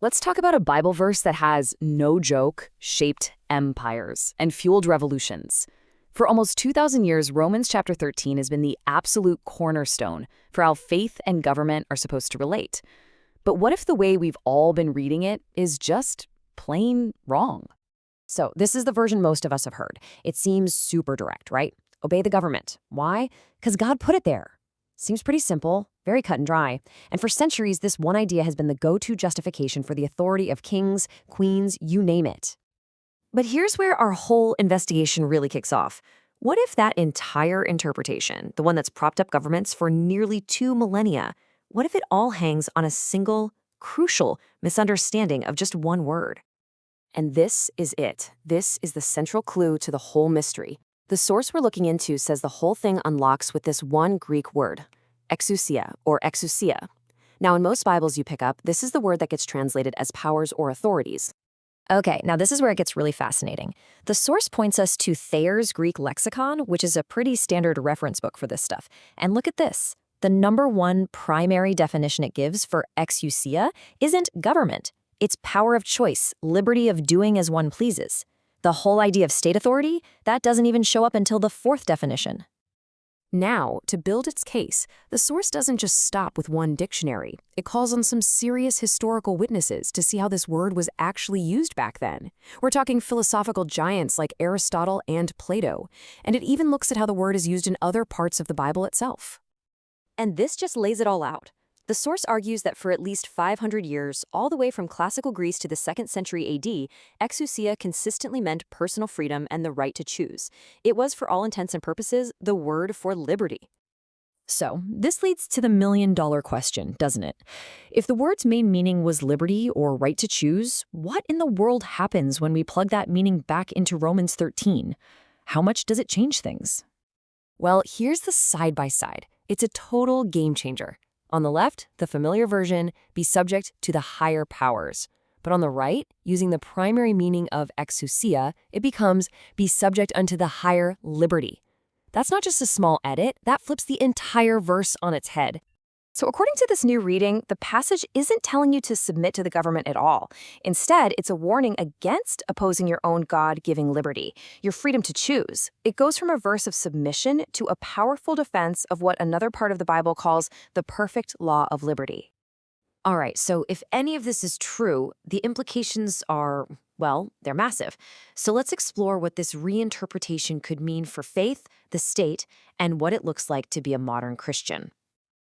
Let's talk about a Bible verse that has, no joke, shaped empires and fueled revolutions. For almost 2,000 years, Romans chapter 13 has been the absolute cornerstone for how faith and government are supposed to relate. But what if the way we've all been reading it is just plain wrong? So this is the version most of us have heard. It seems super direct, right? Obey the government. Why? Because God put it there. Seems pretty simple, very cut and dry. And for centuries, this one idea has been the go-to justification for the authority of kings, queens, you name it. But here's where our whole investigation really kicks off. What if that entire interpretation, the one that's propped up governments for nearly 2 millennia, what if it all hangs on a single, crucial misunderstanding of just one word? And this is it. This is the central clue to the whole mystery. The source we're looking into says the whole thing unlocks with this one Greek word, exousia or exousia. Now, in most Bibles you pick up, this is the word that gets translated as powers or authorities. Okay, now this is where it gets really fascinating. The source points us to Thayer's Greek lexicon, which is a pretty standard reference book for this stuff. And look at this. The number one primary definition it gives for exousia isn't government. It's power of choice, liberty of doing as one pleases. The whole idea of state authority, that doesn't even show up until the 4th definition. Now, to build its case, the source doesn't just stop with one dictionary. It calls on some serious historical witnesses to see how this word was actually used back then. We're talking philosophical giants like Aristotle and Plato, and it even looks at how the word is used in other parts of the Bible itself. And this just lays it all out. The source argues that for at least 500 years, all the way from classical Greece to the 2nd century AD, exousia consistently meant personal freedom and the right to choose. It was, for all intents and purposes, the word for liberty. So, this leads to the million-dollar question, doesn't it? If the word's main meaning was liberty or right to choose, what in the world happens when we plug that meaning back into Romans 13? How much does it change things? Well, here's the side-by-side. It's a total game changer. On the left, the familiar version, be subject to the higher powers. But on the right, using the primary meaning of exousia, it becomes be subject unto the higher liberty. That's not just a small edit, that flips the entire verse on its head. So according to this new reading, the passage isn't telling you to submit to the government at all. Instead, it's a warning against opposing your own God-giving liberty, your freedom to choose. It goes from a verse of submission to a powerful defense of what another part of the Bible calls the perfect law of liberty. All right, so if any of this is true, the implications are, well, they're massive. So let's explore what this reinterpretation could mean for faith, the state, and what it looks like to be a modern Christian.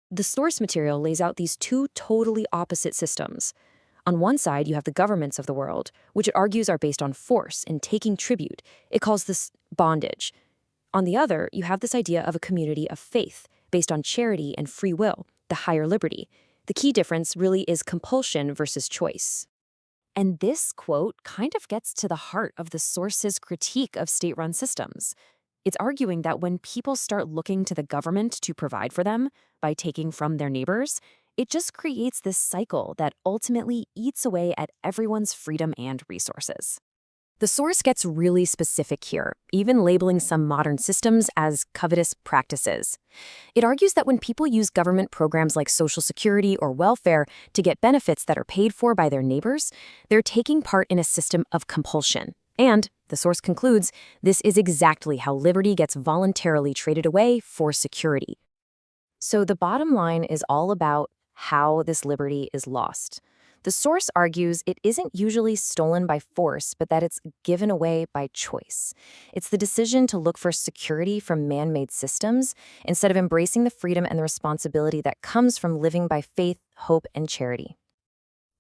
The source material lays out these two totally opposite systems. On one side, you have the governments of the world, which it argues are based on force and taking tribute. It calls this bondage. On the other, you have this idea of a community of faith, based on charity and free will, the higher liberty. The key difference really is compulsion versus choice. And this quote kind of gets to the heart of the source's critique of state-run systems. It's arguing that when people start looking to the government to provide for them by taking from their neighbors, it just creates this cycle that ultimately eats away at everyone's freedom and resources. The source gets really specific here, even labeling some modern systems as covetous practices. It argues that when people use government programs like Social Security or welfare to get benefits that are paid for by their neighbors, they're taking part in a system of compulsion. And, the source concludes, this is exactly how liberty gets voluntarily traded away for security. So the bottom line is all about how this liberty is lost. The source argues it isn't usually stolen by force, but that it's given away by choice. It's the decision to look for security from man-made systems instead of embracing the freedom and the responsibility that comes from living by faith, hope, and charity.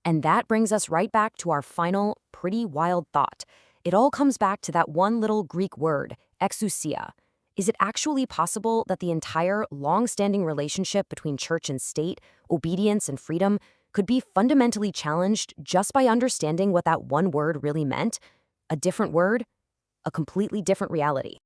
And that brings us right back to our final, pretty wild thought. It all comes back to that one little Greek word, exousia. Is it actually possible that the entire long-standing relationship between church and state, obedience and freedom, could be fundamentally challenged just by understanding what that one word really meant? A different word, a completely different reality.